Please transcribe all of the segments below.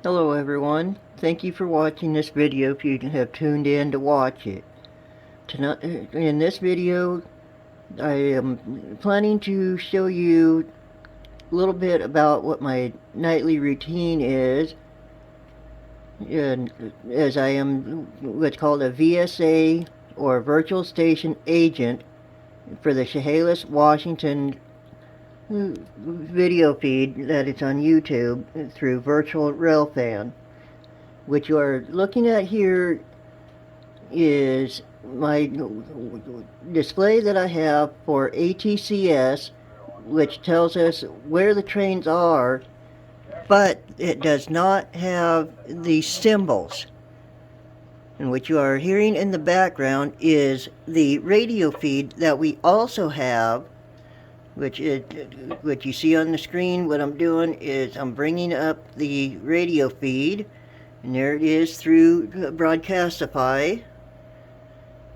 Hello everyone, thank you for watching this video if you have tuned in to watch it. Tonight, in this video I am planning to show you a little bit about what my nightly routine is, and as I am what's called a VSA or virtual station agent for the Chehalis, Washington video feed that is on YouTube through Virtual Railfan. What you are looking at here is my display that I have for ATCS, which tells us where the trains are, but it does not have the symbols. And what you are hearing in the background is the radio feed that we also have, what you see on the screen. What I'm doing is I'm bringing up the radio feed, and there it is through Broadcastify,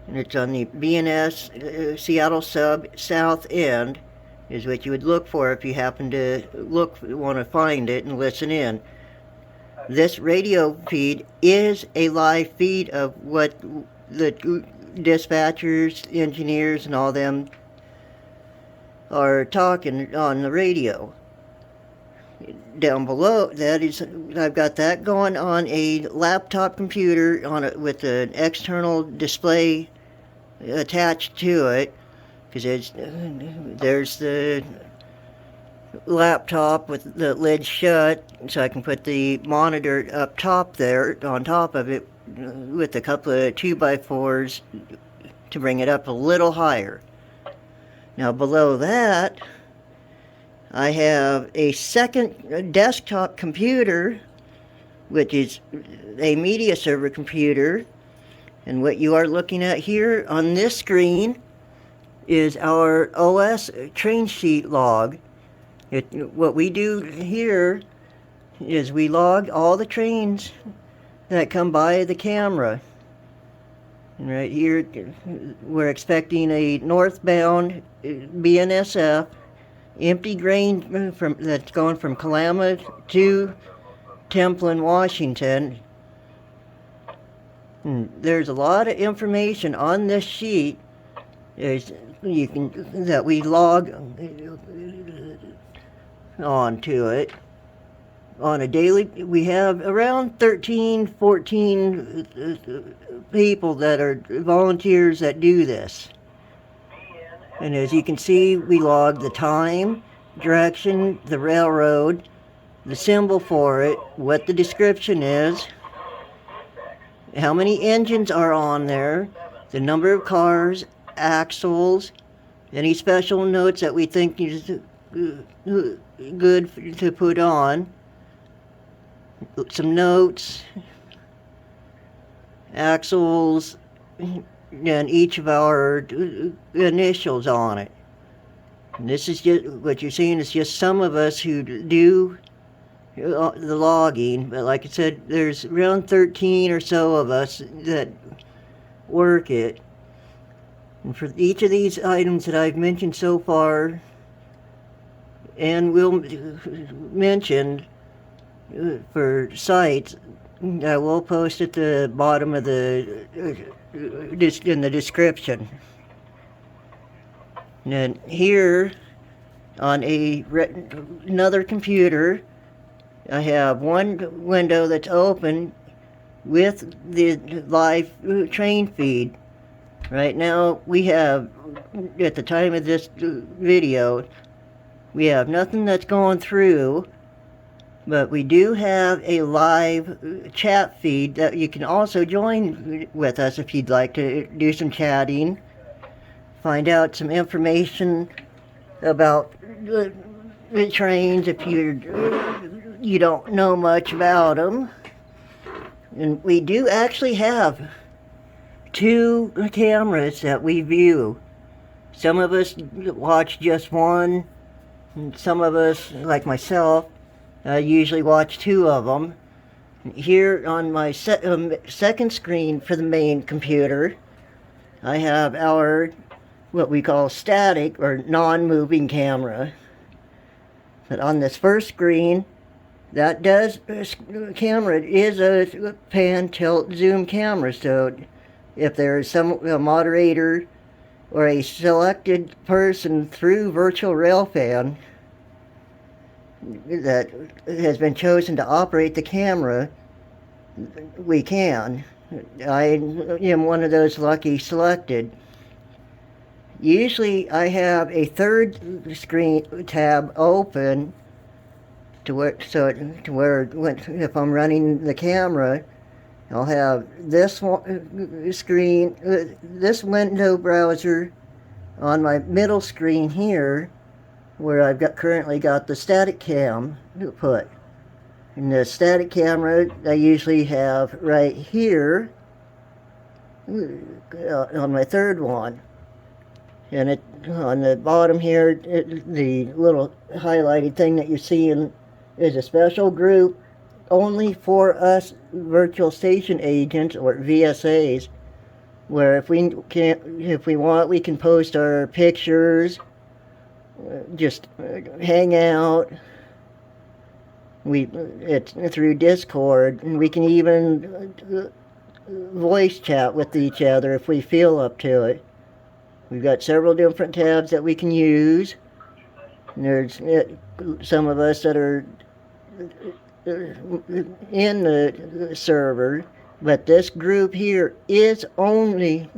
and it's on the BNS Seattle sub south end is what you would look for if you happen to want to find it and listen in. This radio feed is a live feed of what the dispatchers, engineers, and all them are talking on the radio. Down below that is, I've got that going on a laptop computer with an external display attached to it, because there's the laptop with the lid shut, so I can put the monitor up top there on top of it with a couple of 2x4s to bring it up a little higher. Now below that, I have a second desktop computer, which is a media server computer. And what you are looking at here on this screen is our OS train sheet log. What we do here is we log all the trains that come by the camera. And right here, we're expecting a northbound BNSF empty grain that's going from Kalama to Templin, Washington. And there's a lot of information on this sheet that we log onto it on a daily. We have around 14 people that are volunteers that do this. And as you can see, we log the time, direction, the railroad, the symbol for it, what the description is, how many engines are on there, the number of cars, axles, any special notes that we think is good to put on, some notes, axles, and each of our initials on it. And this is just what you're seeing is just some of us who do the logging, but like I said, there's around 13 or so of us that work it. And for each of these items that I've mentioned so far, and will mention for sites, I will post at the bottom of the in the description. And then here on another computer, I have one window that's open with the live train feed. Right now we have, at the time of this video, we have nothing that's going through, but we do have a live chat feed that you can also join with us if you'd like to do some chatting, find out some information about the trains if you don't know much about them. And we do actually have 2 cameras that we view. Some of us watch just one, and some of us, like myself, usually watch 2 of them. Here on my second screen for the main computer, I have our what we call static or non-moving camera. But on this first screen, That camera is a pan, tilt, zoom camera, so if there's a moderator or a selected person through virtual railfan that has been chosen to operate the camera, we can. I am one of those lucky selected. Usually I have a third screen tab open to where, if I'm running the camera, I'll have this screen, this window browser on my middle screen here, where I've currently got the static cam put. And the static camera I usually have right here on my third one. And it on the bottom here, the little highlighted thing that you're seeing is a special group only for us virtual station agents, or VSAs, where if we want, we can post our pictures, just hang out. It's through Discord, and we can even voice chat with each other if we feel up to it. We've got several different tabs that we can use. And there's some of us that are in the server, but this group here is only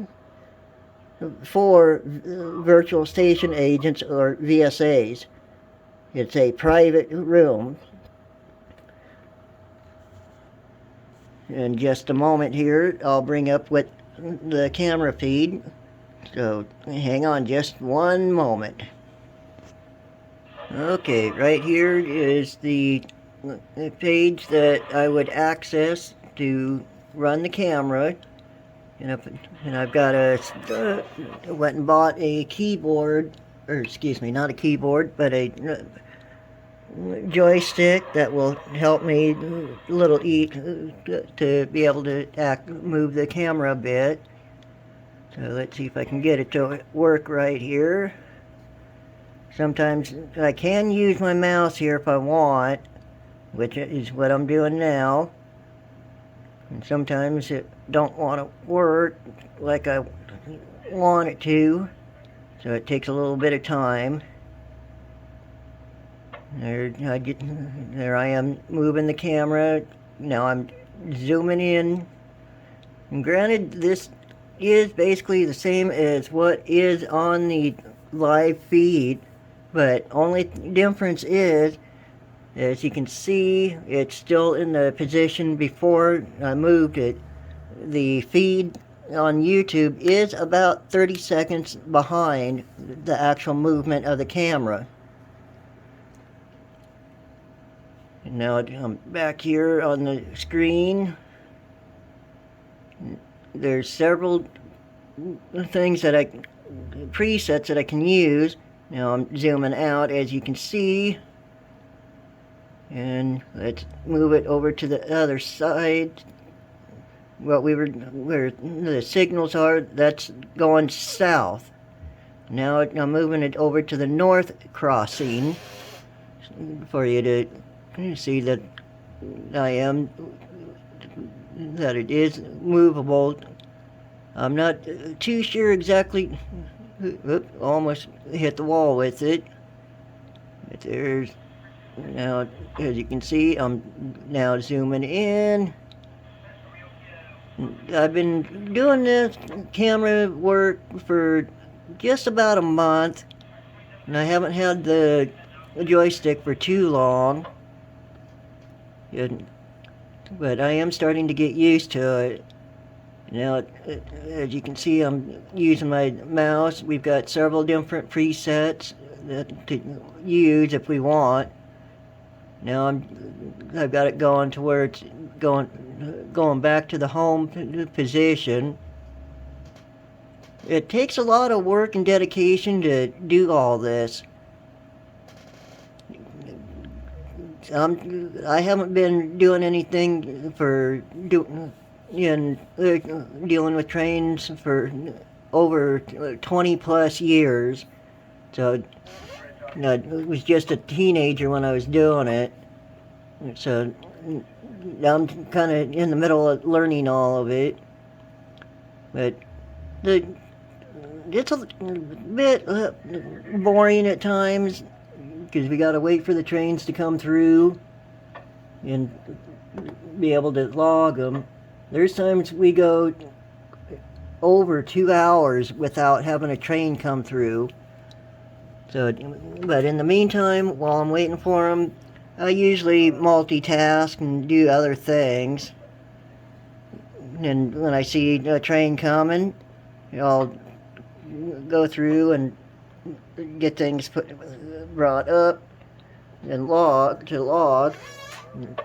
for virtual station agents, or VSAs. It's a private room. In just a moment here, I'll bring up with the camera feed. So hang on just one moment. Okay, right here is the page that I would access to run the camera. And I've got went and bought a keyboard, or excuse me, not a keyboard, but a joystick that will help me to be able to move the camera a bit. So let's see if I can get it to work right here. Sometimes I can use my mouse here if I want, which is what I'm doing now. And sometimes it don't want to work like I want it to, so it takes a little bit of time. There I am moving the camera. Now I'm zooming in. And granted, this is basically the same as what is on the live feed, but only difference is, as you can see, it's still in the position before I moved it. The feed on YouTube is about 30 seconds behind the actual movement of the camera. And now I'm back here on the screen. There's several things presets that I can use. Now I'm zooming out, as you can see. And let's move it over to the other side. Where the signals are, that's going south. Now I'm moving it over to the north crossing for you to see that that it is movable. I'm not too sure exactly. Almost hit the wall with it. But there's, now as you can see, I'm now zooming in. I've been doing this camera work for just about a month, and I haven't had the joystick for too long. But I am starting to get used to it. Now, as you can see, I'm using my mouse. We've got several different presets to use if we want. Now I've got it going to where it's going back to the home position. It takes a lot of work and dedication to do all this. I haven't been doing anything for dealing with trains for over 20 plus years. So I was just a teenager when I was doing it. So I'm kind of in the middle of learning all of it. But the it's a bit boring at times because we got to wait for the trains to come through and be able to log them. There's times we go over 2 hours without having a train come through. So, but in the meantime, while I'm waiting for them, I usually multitask and do other things. And when I see a train coming, I'll go through and get things brought up and log.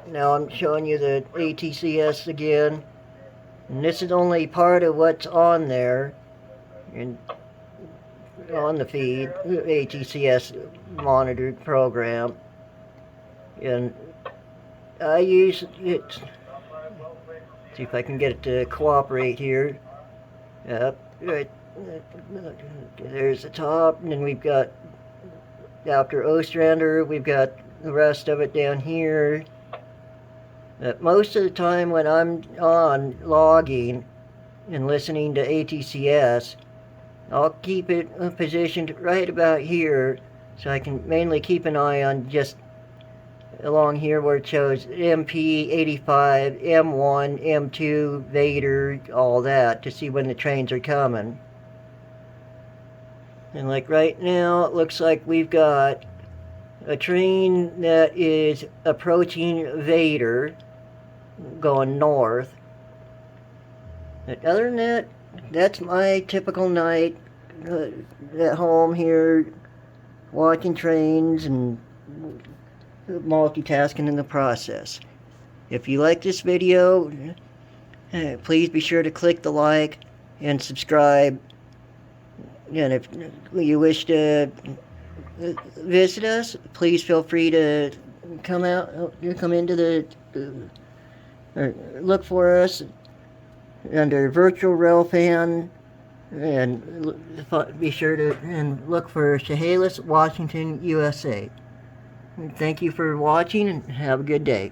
Now I'm showing you the ATCS again. And this is only part of what's on there and on the feed, ATCS monitored program. And I use it, see if I can get it to cooperate here. Right, there's the top, and then we've got, after Ostrander, we've got the rest of it down here. Most of the time when I'm on logging and listening to ATCS, I'll keep it positioned right about here so I can mainly keep an eye on just along here where it shows MP 85, M1, M2, Vader, all that, to see when the trains are coming. And like right now, it looks like we've got a train that is approaching Vader, going north. But other than that, that's my typical night at home here, watching trains and multitasking in the process. If you like this video, please be sure to click the like and subscribe. And if you wish to visit us, please feel free to come into the or look for us under Virtual Railfan, and be sure to look for Chehalis, Washington, USA. Thank you for watching, and have a good day.